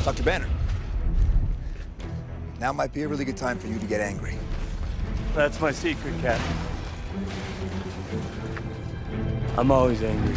Dr. Banner, now might be a really good time for you to get angry. That's my secret, Cap. I'm always angry.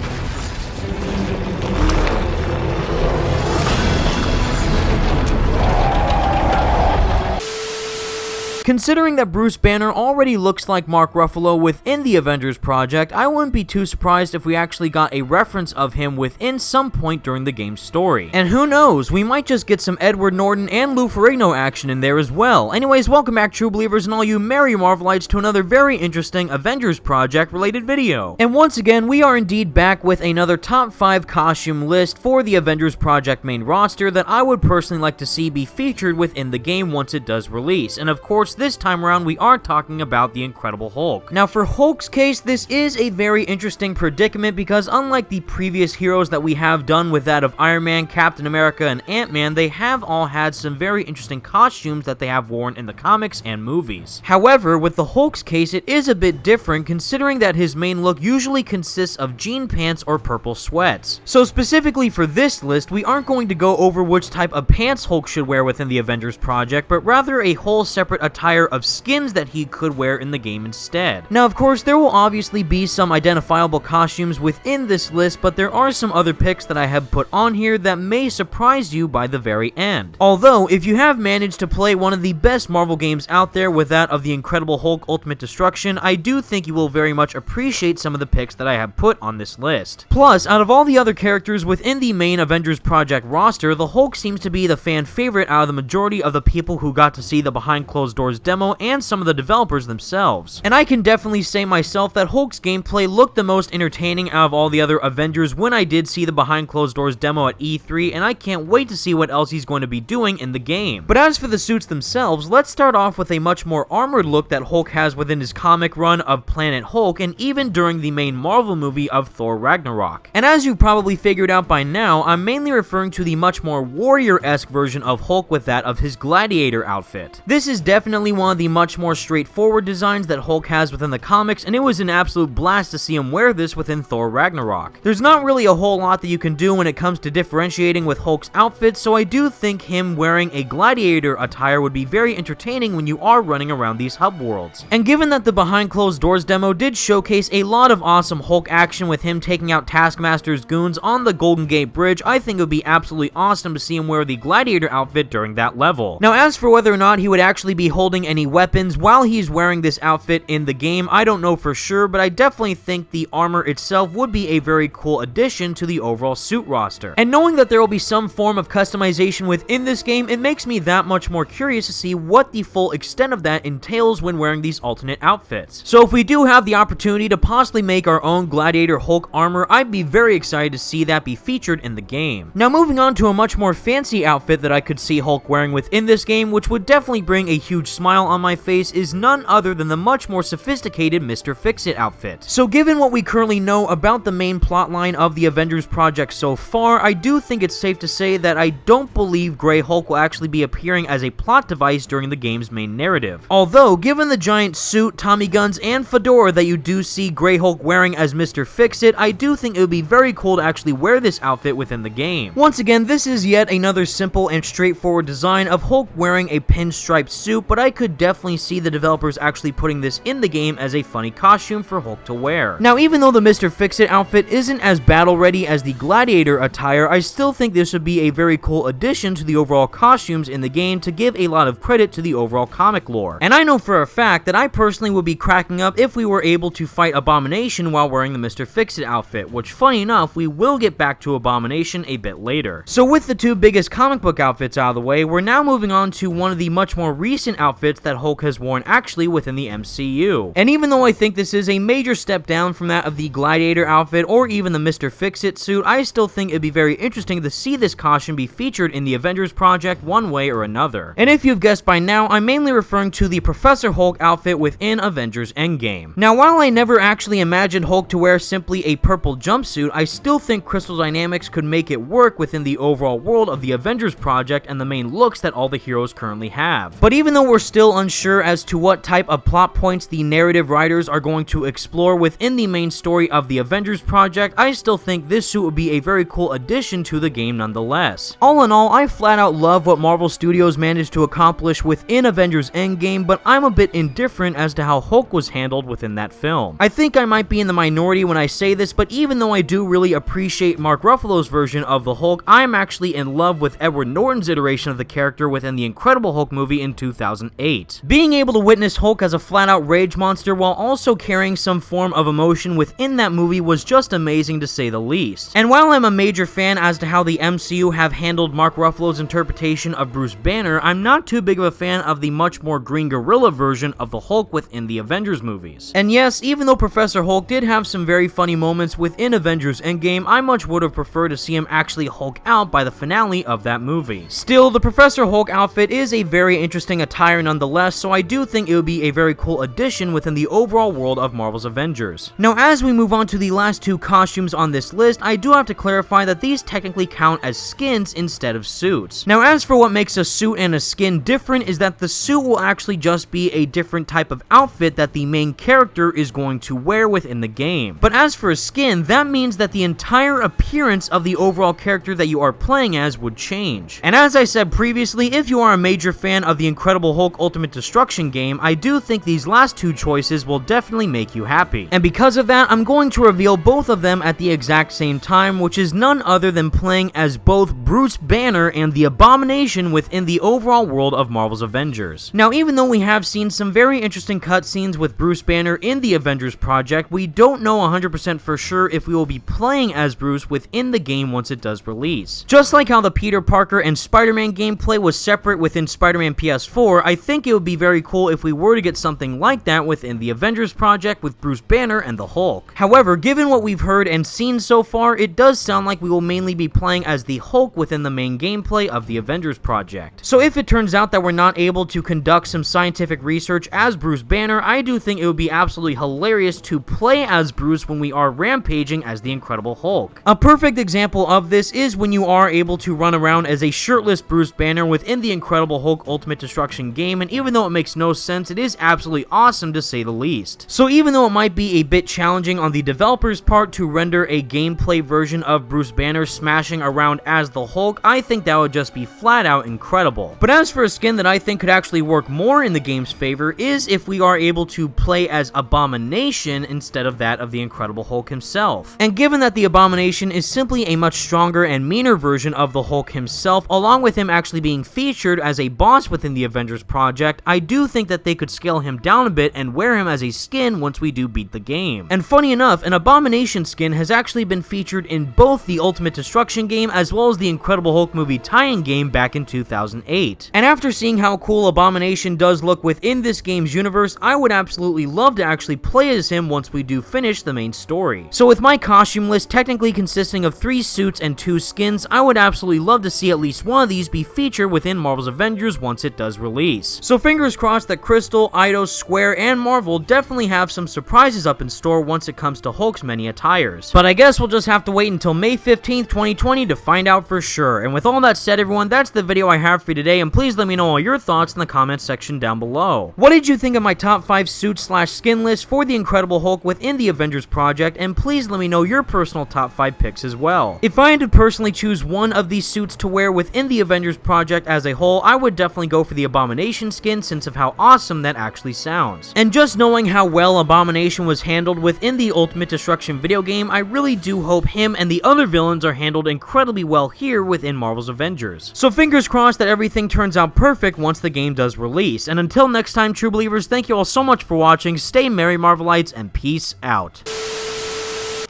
Considering that Bruce Banner already looks like Mark Ruffalo within the Avengers project, I wouldn't be too surprised if we actually got a reference of him within some point during the game's story. And who knows, we might just get some Edward Norton and Lou Ferrigno action in there as well. Anyways, welcome back, true believers and all you merry Marvelites, to another very interesting Avengers project related video. And once again, we are indeed back with another top 5 costume list for the Avengers project main roster that I would personally like to see be featured within the game once it does release. And of course, this time around we are talking about the Incredible Hulk. Now for Hulk's case, this is a very interesting predicament because unlike the previous heroes that we have done with that of Iron Man, Captain America, and Ant-Man, they have all had some very interesting costumes that they have worn in the comics and movies. However, with the Hulk's case, it is a bit different considering that his main look usually consists of jean pants or purple sweats. So specifically for this list, we aren't going to go over which type of pants Hulk should wear within the Avengers project, but rather a whole separate attire of skins that he could wear in the game instead. Now of course there will obviously be some identifiable costumes within this list, but there are some other picks that I have put on here that may surprise you by the very end. Although if you have managed to play one of the best Marvel games out there with that of the Incredible Hulk Ultimate Destruction, I do think you will very much appreciate some of the picks that I have put on this list. Plus, out of all the other characters within the main Avengers project roster, the Hulk seems to be the fan favorite out of the majority of the people who got to see the behind closed doors demo and some of the developers themselves. And I can definitely say myself that Hulk's gameplay looked the most entertaining out of all the other Avengers when I did see the behind closed doors demo at E3, and I can't wait to see what else he's going to be doing in the game. But as for the suits themselves, let's start off with a much more armored look that Hulk has within his comic run of Planet Hulk and even during the main Marvel movie of Thor Ragnarok. And as you've probably figured out by now, I'm mainly referring to the much more warrior-esque version of Hulk with that of his gladiator outfit. This is definitely one of the much more straightforward designs that Hulk has within the comics, and it was an absolute blast to see him wear this within Thor Ragnarok. There's not really a whole lot that you can do when it comes to differentiating with Hulk's outfit, so I do think him wearing a gladiator attire would be very entertaining when you are running around these hub worlds. And given that the behind closed doors demo did showcase a lot of awesome Hulk action with him taking out Taskmaster's goons on the Golden Gate Bridge, I think it would be absolutely awesome to see him wear the gladiator outfit during that level. Now as for whether or not he would actually be holding any weapons while he's wearing this outfit in the game, I don't know for sure, but I definitely think the armor itself would be a very cool addition to the overall suit roster. And knowing that there will be some form of customization within this game, it makes me that much more curious to see what the full extent of that entails when wearing these alternate outfits. So if we do have the opportunity to possibly make our own Gladiator Hulk armor, I'd be very excited to see that be featured in the game. Now moving on to a much more fancy outfit that I could see Hulk wearing within this game, which would definitely bring a huge smile on my face, is none other than the much more sophisticated Mr. Fixit outfit. So given what we currently know about the main plotline of the Avengers project so far, I do think it's safe to say that I don't believe Grey Hulk will actually be appearing as a plot device during the game's main narrative. Although, given the giant suit, Tommy guns, and fedora that you do see Grey Hulk wearing as Mr. Fixit, I do think it would be very cool to actually wear this outfit within the game. Once again, this is yet another simple and straightforward design of Hulk wearing a pinstriped suit, but I could definitely see the developers actually putting this in the game as a funny costume for Hulk to wear. Now, even though the Mr. Fixit outfit isn't as battle ready as the Gladiator attire, I still think this would be a very cool addition to the overall costumes in the game to give a lot of credit to the overall comic lore. And I know for a fact that I personally would be cracking up if we were able to fight Abomination while wearing the Mr. Fixit outfit, which funny enough, we will get back to Abomination a bit later. So with the two biggest comic book outfits out of the way, we're now moving on to one of the much more recent outfits that Hulk has worn actually within the MCU. And even though I think this is a major step down from that of the Gladiator outfit or even the Mr. Fixit suit, I still think it'd be very interesting to see this costume be featured in the Avengers project one way or another. And if you've guessed by now, I'm mainly referring to the Professor Hulk outfit within Avengers Endgame. Now, while I never actually imagined Hulk to wear simply a purple jumpsuit, I still think Crystal Dynamics could make it work within the overall world of the Avengers project and the main looks that all the heroes currently have. But even though we're still unsure as to what type of plot points the narrative writers are going to explore within the main story of the Avengers project, I still think this suit would be a very cool addition to the game nonetheless. All in all, I flat out love what Marvel Studios managed to accomplish within Avengers Endgame, but I'm a bit indifferent as to how Hulk was handled within that film. I think I might be in the minority when I say this, but even though I do really appreciate Mark Ruffalo's version of the Hulk, I'm actually in love with Edward Norton's iteration of the character within the Incredible Hulk movie in 2008. Being able to witness Hulk as a flat-out rage monster while also carrying some form of emotion within that movie was just amazing to say the least. And while I'm a major fan as to how the MCU have handled Mark Ruffalo's interpretation of Bruce Banner, I'm not too big of a fan of the much more Green Gorilla version of the Hulk within the Avengers movies. And yes, even though Professor Hulk did have some very funny moments within Avengers Endgame, I much would have preferred to see him actually Hulk out by the finale of that movie. Still, the Professor Hulk outfit is a very interesting attire nonetheless, so I do think it would be a very cool addition within the overall world of Marvel's Avengers. Now, as we move on to the last two costumes on this list, I do have to clarify that these technically count as skins instead of suits. Now, as for what makes a suit and a skin different is that the suit will actually just be a different type of outfit that the main character is going to wear within the game. But as for a skin, that means that the entire appearance of the overall character that you are playing as would change. And as I said previously, if you are a major fan of the Incredible Hulk Ultimate Destruction game, I do think these last two choices will definitely make you happy. And because of that, I'm going to reveal both of them at the exact same time, which is none other than playing as both Bruce Banner and the Abomination within the overall world of Marvel's Avengers. Now, even though we have seen some very interesting cutscenes with Bruce Banner in the Avengers project, we don't know 100% for sure if we will be playing as Bruce within the game once it does release. Just like how the Peter Parker and Spider-Man gameplay was separate within Spider-Man PS4, I think it would be very cool if we were to get something like that within the Avengers project with Bruce Banner and the Hulk. However, given what we've heard and seen so far, it does sound like we will mainly be playing as the Hulk within the main gameplay of the Avengers project. So if it turns out that we're not able to conduct some scientific research as Bruce Banner, I do think it would be absolutely hilarious to play as Bruce when we are rampaging as the Incredible Hulk. A perfect example of this is when you are able to run around as a shirtless Bruce Banner within the Incredible Hulk Ultimate Destruction game, and even though it makes no sense, it is absolutely awesome to say the least. So even though it might be a bit challenging on the developer's part to render a gameplay version of Bruce Banner smashing around as the Hulk, I think that would just be flat out incredible. But as for a skin that I think could actually work more in the game's favor is if we are able to play as Abomination instead of that of the Incredible Hulk himself. And given that the Abomination is simply a much stronger and meaner version of the Hulk himself, along with him actually being featured as a boss within the Avengers project, I do think that they could scale him down a bit and wear him as a skin once we do beat the game. And funny enough, an Abomination skin has actually been featured in both the Ultimate Destruction game as well as the Incredible Hulk movie tie-in game back in 2008. And after seeing how cool Abomination does look within this game's universe, I would absolutely love to actually play as him once we do finish the main story. So with my costume list technically consisting of 3 suits and 2 skins, I would absolutely love to see at least one of these be featured within Marvel's Avengers once it does release. So fingers crossed that Crystal, Eidos, Square, and Marvel definitely have some surprises up in store once it comes to Hulk's many attires. But I guess we'll just have to wait until May 15th, 2020 to find out for sure. And with all that said, everyone, that's the video I have for you today, and please let me know all your thoughts in the comments section down below. What did you think of my top 5 suit/skin list for the Incredible Hulk within the Avengers project, and please let me know your personal top 5 picks as well. If I had to personally choose one of these suits to wear within the Avengers project as a whole, I would definitely go for the Abomination skin since of how awesome that actually sounds. And just knowing how well Abomination was handled within the Ultimate Destruction video game, I really do hope him and the other villains are handled incredibly well here within Marvel's Avengers. So fingers crossed that everything turns out perfect once the game does release. And until next time, true believers, thank you all so much for watching, stay merry Marvelites, and peace out.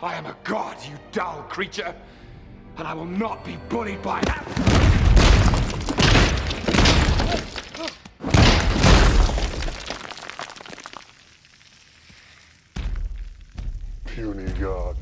I am a god, you dull creature, and I will not be bullied by that. Puny god.